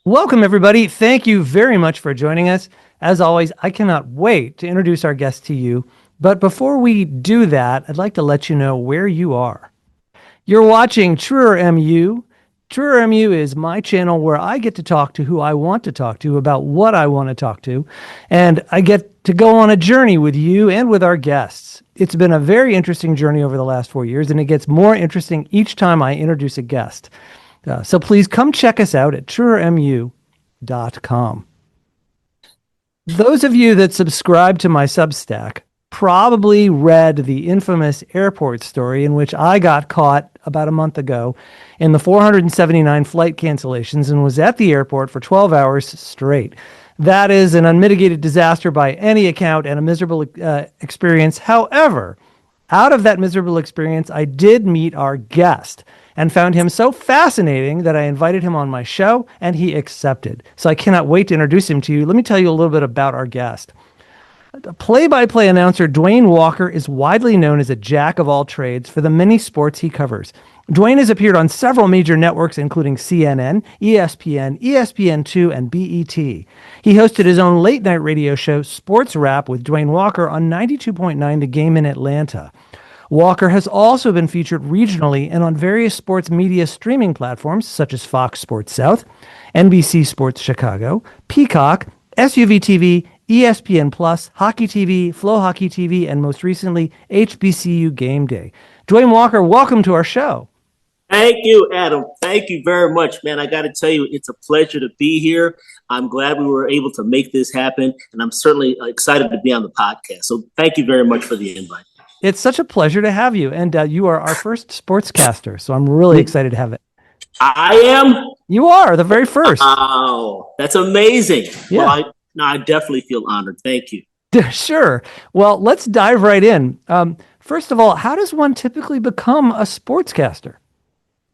Welcome, everybody. Thank you very much for joining us. As always, I cannot wait to introduce our guest to you. But before we do that, I'd like to let you know where you are. You're watching Truer MU. Truer MU is my channel where I get to talk to who I want to talk to about what I want to talk to. And I get to go on a journey with you and with our guests. It's been a very interesting journey over the last 4 years, and it gets more interesting each time I introduce a guest. So please come check us out at truermu.com. Those of you that subscribe to my Substack probably read the infamous airport story in which I got caught about a month ago in the 479 flight cancellations and was at the airport for 12 hours straight. That is an unmitigated disaster by any account and a miserable experience. However, out of that miserable experience, I did meet our guest and found him so fascinating that I invited him on my show, and he accepted. So I cannot wait to introduce him to you. Let me tell you a little bit about our guest. Play-by-play announcer Duane Walker is widely known as a jack of all trades for the many sports he covers. Duane has appeared on several major networks, including CNN, ESPN, ESPN2, and BET. He hosted his own late-night radio show, Sports Wrap, with Duane Walker on 92.9 The Game in Atlanta. Walker has also been featured regionally and on various sports media streaming platforms such as Fox Sports South, NBC Sports Chicago, Peacock, SUV TV, ESPN Plus, Hockey TV, Flow Hockey TV, and most recently, HBCU Game Day. Duane Walker, welcome to our show. Thank you, Adam. Thank you very much, man. I got to tell you, it's a pleasure to be here. I'm glad we were able to make this happen, and I'm certainly excited to be on the podcast. So thank you very much for the invite. It's such a pleasure to have you, and you are our first sportscaster, so I'm really excited to have it. I am? You are, the very first. Oh, that's amazing. Yeah. Well, I definitely feel honored. Thank you. Sure. Well, let's dive right in. First of all, how does one typically become a sportscaster?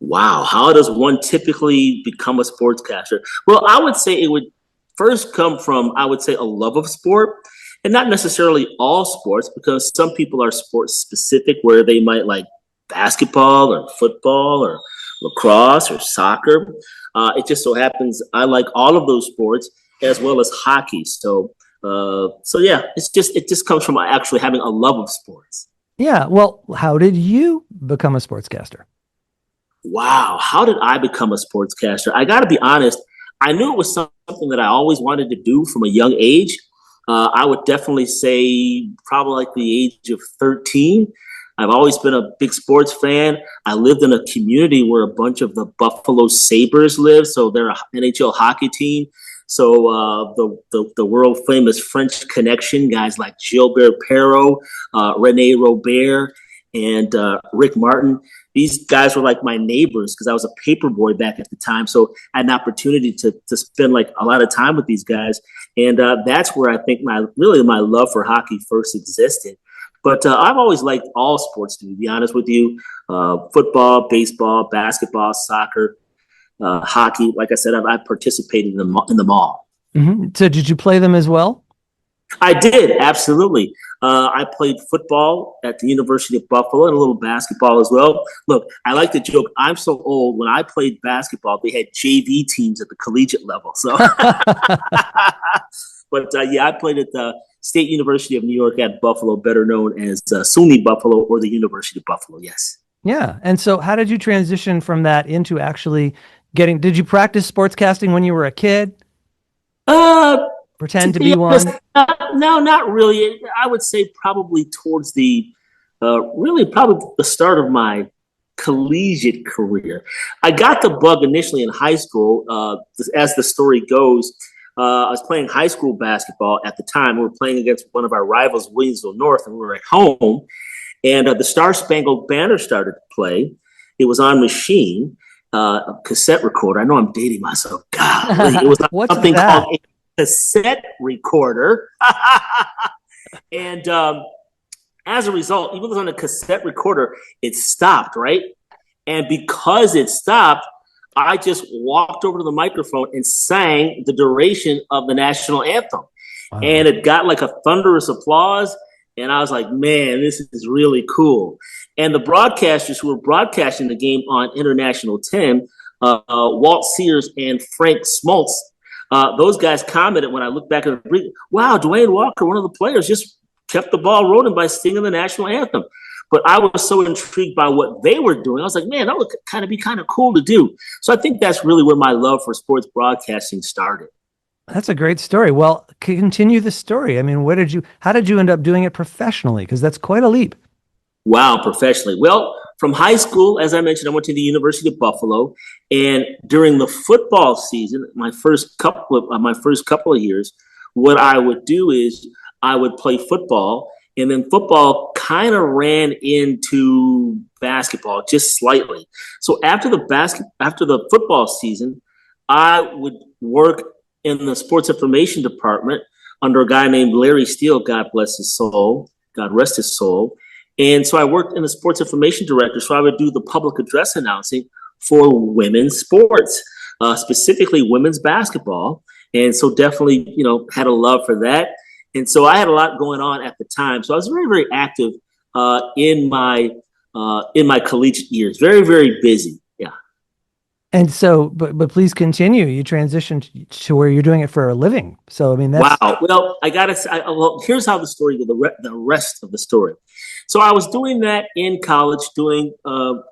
Wow. How does one typically become a sportscaster? Well, I would say it would first come from, I would say, a love of sport. And not necessarily all sports, because some people are sports specific where they might like basketball or football or lacrosse or soccer. It just so happens I like all of those sports as well as hockey. So yeah, it just comes from actually having a love of sports. Yeah. Well, how did you become a sportscaster? Wow. How did I become a sportscaster? I got to be honest. I knew it was something that I always wanted to do from a young age. I would definitely say probably like the age of 13. I've always been a big sports fan. I lived in a community where a bunch of the Buffalo Sabres live. So they're an NHL hockey team. So the world famous French Connection, guys like Gilbert Perrault, Rene Robert, and Rick Martin. These guys were like my neighbors because I was a paper boy back at the time. So I had an opportunity to spend like a lot of time with these guys. And that's where I think my love for hockey first existed. But I've always liked all sports, to be honest with you. Football, baseball, basketball, soccer, hockey. Like I said, I participated in them all. Mm-hmm. So did you play them as well? I did, absolutely. I played football at the University of Buffalo and a little basketball as well. Look, I like to joke, I'm so old. When I played basketball, they had JV teams at the collegiate level. So, but yeah, I played at the State University of New York at Buffalo, better known as SUNY Buffalo or the University of Buffalo. Yes. Yeah. And so how did you transition from that into actually did you practice sportscasting when you were a kid? Pretend to be one? No, not really. I would say probably towards the start of my collegiate career. I got the bug initially in high school. As the story goes, I was playing high school basketball at the time. We were playing against one of our rivals, Williamsville North, and we were at home. And the Star Spangled Banner started to play. It was on machine, a cassette recorder. I know I'm dating myself. God, it was something called a cassette recorder. And as a result, even though it was on a cassette recorder, it stopped, right? And because it stopped, I just walked over to the microphone and sang the duration of the national anthem. Wow. And it got like a thunderous applause. And I was like, man, this is really cool. And the broadcasters who were broadcasting the game on International 10 Walt Sears and Frank Smoltz. Those guys commented when I look back at the wow, Duane Walker, one of the players, just kept the ball rolling by singing the national anthem. But I was so intrigued by what they were doing. I was like, man, that would be kind of cool to do. So I think that's really where my love for sports broadcasting started. That's a great story. Well, continue the story. I mean, how did you end up doing it professionally? Because that's quite a leap. Wow, professionally. Well, from high school, as I mentioned, I went to the University of Buffalo, and during the football season, my first couple of years, what I would do is I would play football, and then football kind of ran into basketball just slightly. So after the football season, I would work in the sports information department under a guy named Larry Steele, God bless his soul, God rest his soul. And so I worked in the sports information director. So I would do the public address announcing for women's sports, specifically women's basketball. And so definitely, had a love for that. And so I had a lot going on at the time. So I was very, very active in my collegiate years. Very, very busy. Yeah. And so, but please continue. You transitioned to where you're doing it for a living. So, I mean, that's wow. Well, I got to say, well, here's how the rest of the story. So I was doing that in college, doing the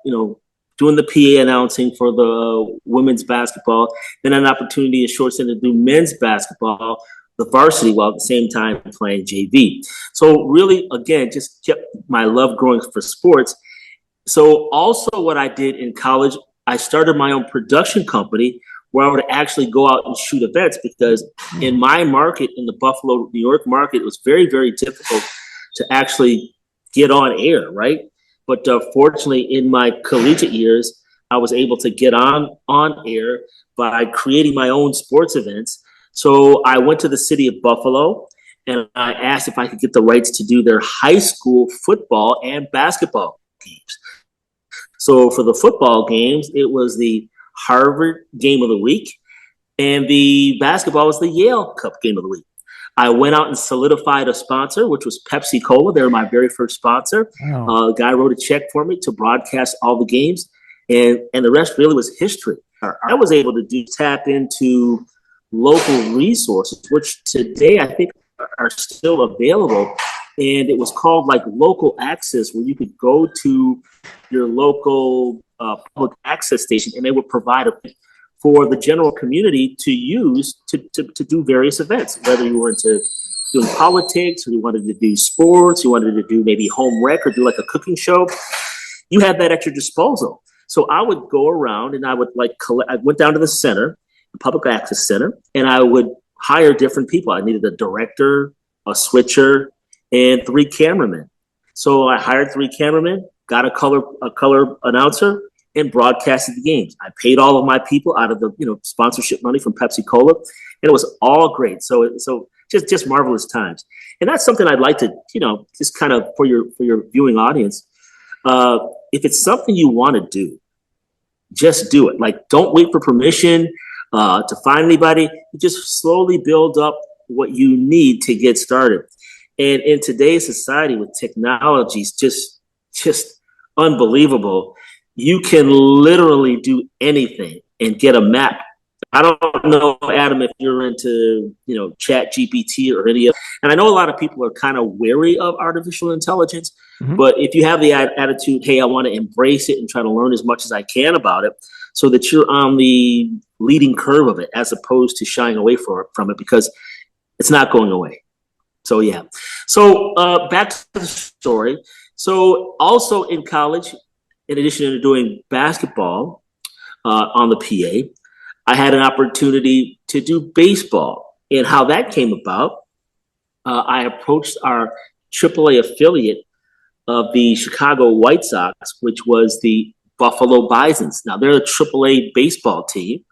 PA announcing for the women's basketball. Then an opportunity, a short stint to do men's basketball, the varsity, while at the same time playing JV. So really, again, just kept my love growing for sports. So also what I did in college, I started my own production company where I would actually go out and shoot events, because in my market, in the Buffalo, New York market, it was very, very difficult to actually get on air, right? But fortunately, in my collegiate years, I was able to get on air by creating my own sports events. So I went to the city of Buffalo and I asked if I could get the rights to do their high school football and basketball games. So for the football games, it was the Harvard Game of the Week, and the basketball was the Yale Cup Game of the Week. I went out and solidified a sponsor, which was Pepsi Cola. They were my very first sponsor. wow. The guy wrote a check for me to broadcast all the games, and the rest really was history. I was able to tap into local resources, which today I think are still available. And it was called like local access, where you could go to your local public access station and they would provide for the general community to use to do various events, whether you were into doing politics or you wanted to do sports, you wanted to do maybe home rec or do like a cooking show. You had that at your disposal. So I would go around and I would I went down to the center, the public access center, and I would hire different people. I needed a director, a switcher, and 3 cameramen. So I hired 3 cameramen, got a color announcer, and broadcasted the games. I paid all of my people out of the sponsorship money from Pepsi Cola, and it was all great. So just marvelous times. And that's something I'd like to just kind of for your viewing audience. If it's something you want to do, just do it. Like, don't wait for permission to find anybody. You just slowly build up what you need to get started. And in today's society with technologies just unbelievable, you can literally do anything and get a map. I don't know, Adam, if you're into Chat GPT or any of, and I know a lot of people are kind of wary of artificial intelligence, but if you have the attitude, hey, I want to embrace it and try to learn as much as I can about it, so that you're on the leading curve of it, as opposed to shying away from it, because it's not going away. So yeah. So back to the story. So also in college, in addition to doing basketball on the PA, I had an opportunity to do baseball. And how that came about, I approached our AAA affiliate of the Chicago White Sox, which was the Buffalo Bisons. Now they're a AAA baseball team,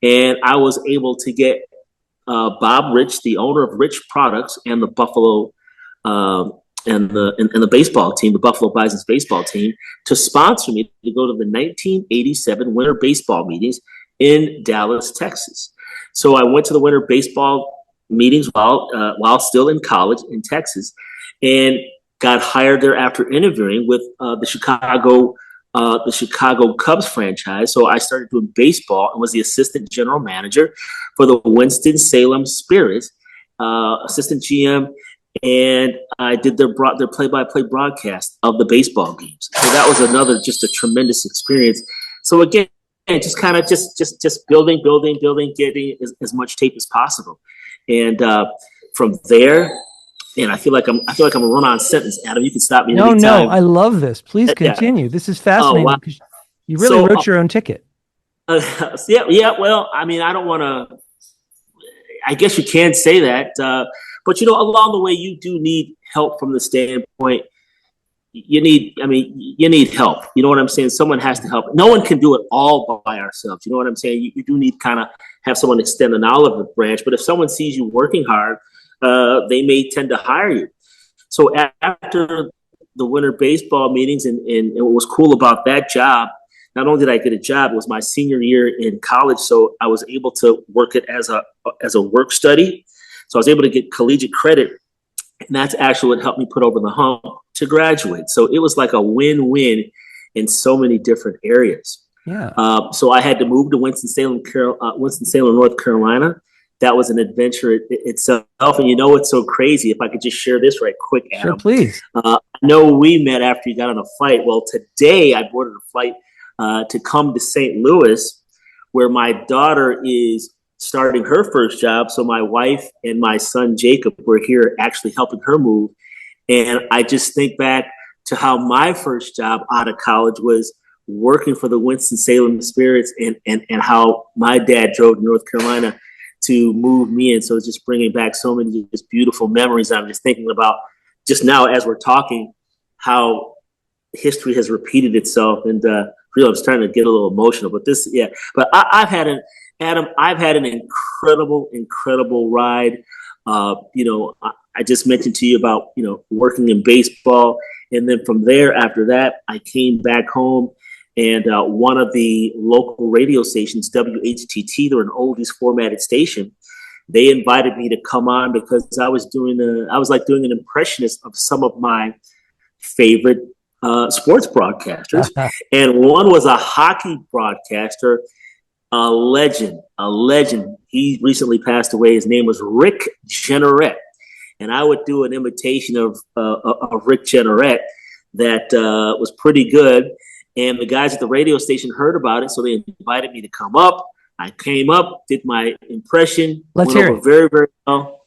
and I was able to get Bob Rich, the owner of Rich Products, and the Buffalo and the baseball team, the Buffalo Bisons baseball team, to sponsor me to go to the 1987 winter baseball meetings in Dallas, Texas. So I went to the winter baseball meetings while still in college in Texas, and got hired there after interviewing with the Chicago the Chicago Cubs franchise. So I started doing baseball and was the assistant general manager for the Winston-Salem Spirits, assistant GM, and I did their play-by-play broadcast of the baseball games. So that was another just a tremendous experience. So again, just kind of just building, getting as much tape as possible, and from there. And I feel like I'm a run-on sentence, Adam. You can stop me anytime. No, I love this. Please continue. Yeah. This is fascinating. Oh, wow. Because you really wrote your own ticket. Yeah. Well, I mean, I don't want to. I guess you can say that, but along the way, you do need help from the standpoint. You need help. You know what I'm saying? Someone has to help. No one can do it all by ourselves. You know what I'm saying? You do need kind of have someone extend an olive branch. But if someone sees you working hard, they may tend to hire you. So after the winter baseball meetings, and what was cool about that job, not only did I get a job, it was my senior year in college, so I was able to work it as a work study. So I was able to get collegiate credit, and that's actually what helped me put over the hump to graduate. So it was like a win-win in so many different areas. Yeah. So I had to move to Winston-Salem, North Carolina. That was an adventure itself. And it's so crazy. If I could just share this right quick, Adam. Sure, please. I know we met after you got on a flight. Well, today I boarded a flight to come to St. Louis, where my daughter is starting her first job. So my wife and my son, Jacob, were here actually helping her move. And I just think back to how my first job out of college was working for the Winston-Salem Spirits, and how my dad drove to North Carolina to move me in. So it's just bringing back so many just beautiful memories. I'm just thinking about just now as we're talking, how history has repeated itself. And really, I'm starting to get a little emotional. But I've had an incredible ride. I just mentioned to you about, working in baseball. And then from there, after that, I came back home. And one of the local radio stations, WHTT, they're an oldies formatted station. They invited me to come on because I was doing an impressionist of some of my favorite sports broadcasters. And one was a hockey broadcaster, a legend. He recently passed away. His name was Rick Jenneret. And I would do an imitation of Rick Jenneret that was pretty good. And the guys at the radio station heard about it, so they invited me to come up. I came up, did my impression. Let's hear it. Very, very well.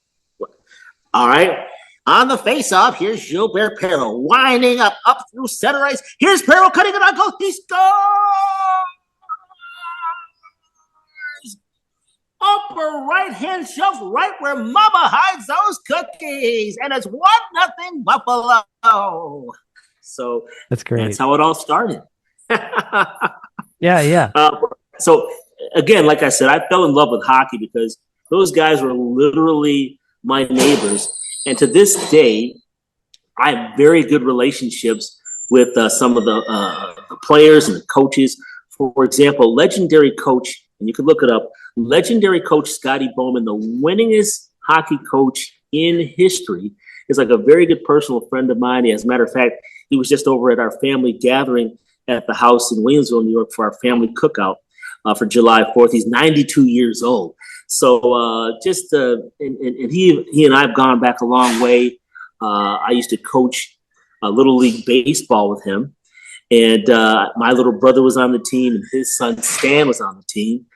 All right. On the face-off, here's Gilbert Perreault winding up through center ice. Here's Perreault cutting it on goal. He scores! Upper right-hand shelf, right where Mama hides those cookies. And it's 1-0 Buffalo. So that's great. That's how it all started. Yeah. So again, like I said, I fell in love with hockey because those guys were literally my neighbors. And to this day, I have very good relationships with some of the players and the coaches. For example, legendary coach, and you can look it up, legendary coach Scotty Bowman, the winningest hockey coach in history, is like a very good personal friend of mine. As a matter of fact, he was just over at our family gathering at the house in Williamsville, New York, for our family cookout for July 4th. He's 92 years old. So and he and I have gone back a long way. I used to coach Little League Baseball with him. And my little brother was on the team, and his son Stan was on the team.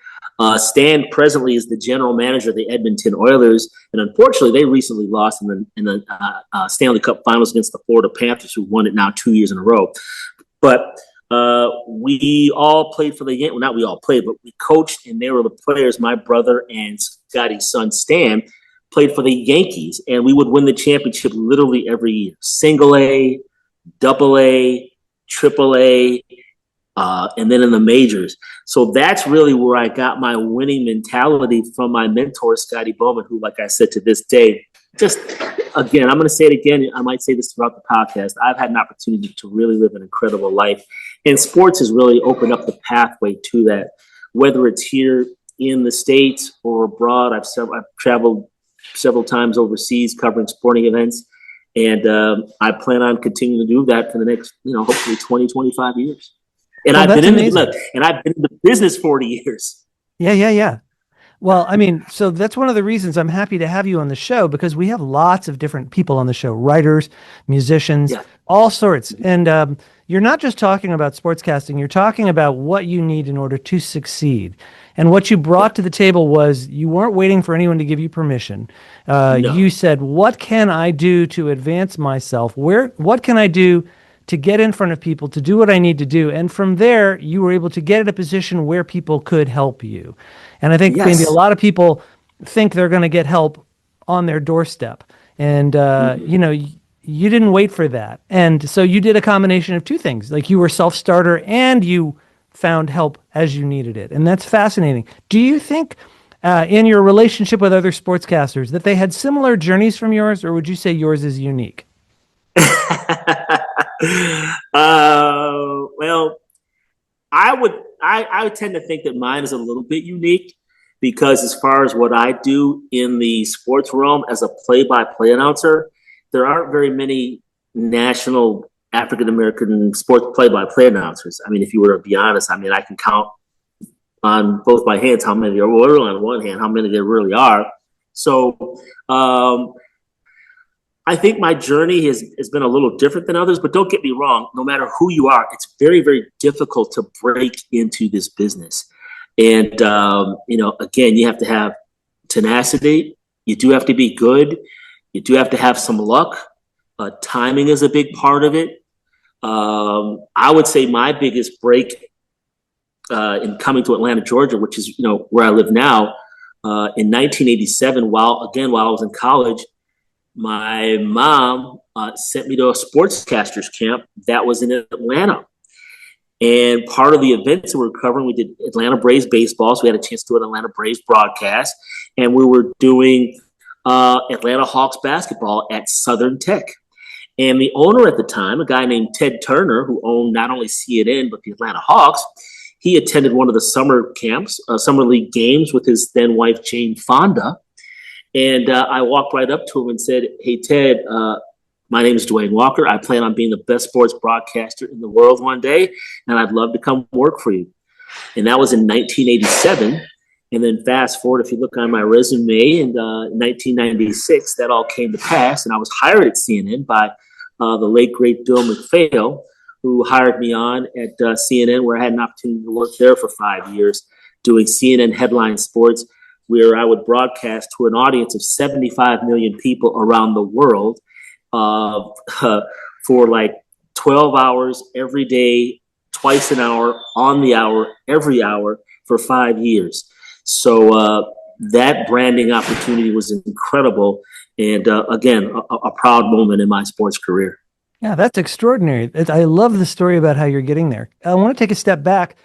Stan presently is the general manager of the Edmonton Oilers, and unfortunately, they recently lost in the Stanley Cup Finals against the Florida Panthers, who won it now 2 years in a row. But we all played for the Yankees. Well, not we all played, but we coached, and they were the players. My brother and Scotty's son Stan played for the Yankees, and we would win the championship literally every year: Single A, Double A, Triple A. And then in the majors. So that's really where I got my winning mentality from my mentor, Scotty Bowman, who, like I said, to this day, just, again, I'm going to say it again. I might say this throughout the podcast. I've had an opportunity to really live an incredible life. And sports has really opened up the pathway to that, whether it's here in the States or abroad. I've traveled several times overseas covering sporting events. And I plan on continuing to do that for the next, hopefully 20, 25 years. And Well, I've been that's in the amazing. look, and I've been in the business 40 years. Yeah, yeah, yeah. Well, I mean, so that's one of the reasons I'm happy to have you on the show because we have lots of different people on the show, writers, musicians, Yeah. all sorts. And you're not just talking about sportscasting, you're talking about what you need in order to succeed. And what you Yeah. brought to the table was you weren't waiting for anyone to give you permission. You No. said, what can I do to advance myself? What can I do to get in front of people, to do what I need to do? And from there, you were able to get in a position where people could help you. And I think maybe a Yes. lot of people think they're going to get help on their doorstep. And, Mm-hmm. you didn't wait for that. And so you did a combination of two things. Like you were self-starter and you found help as you needed it. And that's fascinating. Do you think in your relationship with other sportscasters that they had similar journeys from yours, or would you say yours is unique? Well, I would tend to think that mine is a little bit unique because as far as what I do in the sports realm as a play-by-play announcer, there aren't very many national African American sports play-by-play announcers. I mean, if you were to be honest, I mean, I can count on both my hands how many there were, on one hand, how many there really are. So I think my journey has been a little different than others, but don't get me wrong. No matter who you are, it's very, very difficult to break into this business. And, again, you have to have tenacity. You do have to be good. You do have to have some luck. Timing is a big part of it. I would say my biggest break in coming to Atlanta, Georgia, which is, where I live now, in 1987, while I was in college, my mom sent me to a sportscasters camp that was in Atlanta. And part of the events that we were covering, we did Atlanta Braves baseball. So we had a chance to do an Atlanta Braves broadcast. And we were doing Atlanta Hawks basketball at Southern Tech. And the owner at the time, a guy named Ted Turner, who owned not only CNN, but the Atlanta Hawks, he attended one of the summer camps, summer league games with his then wife, Jane Fonda. And I walked right up to him and said, "Hey, Ted, my name is Duane Walker. I plan on being the best sports broadcaster in the world one day, and I'd love to come work for you." And that was in 1987. And then fast forward, if you look on my resume, in 1996, that all came to pass. And I was hired at CNN by the late, great Bill McPhail, who hired me on at CNN, where I had an opportunity to work there for 5 years, doing CNN headline sports, where I would broadcast to an audience of 75 million people around the world for like 12 hours every day, twice an hour, on the hour, every hour for 5 years. So that branding opportunity was incredible. And again, a proud moment in my sports career. Yeah, that's extraordinary. I love the story about how you're getting there. I want to take a step back.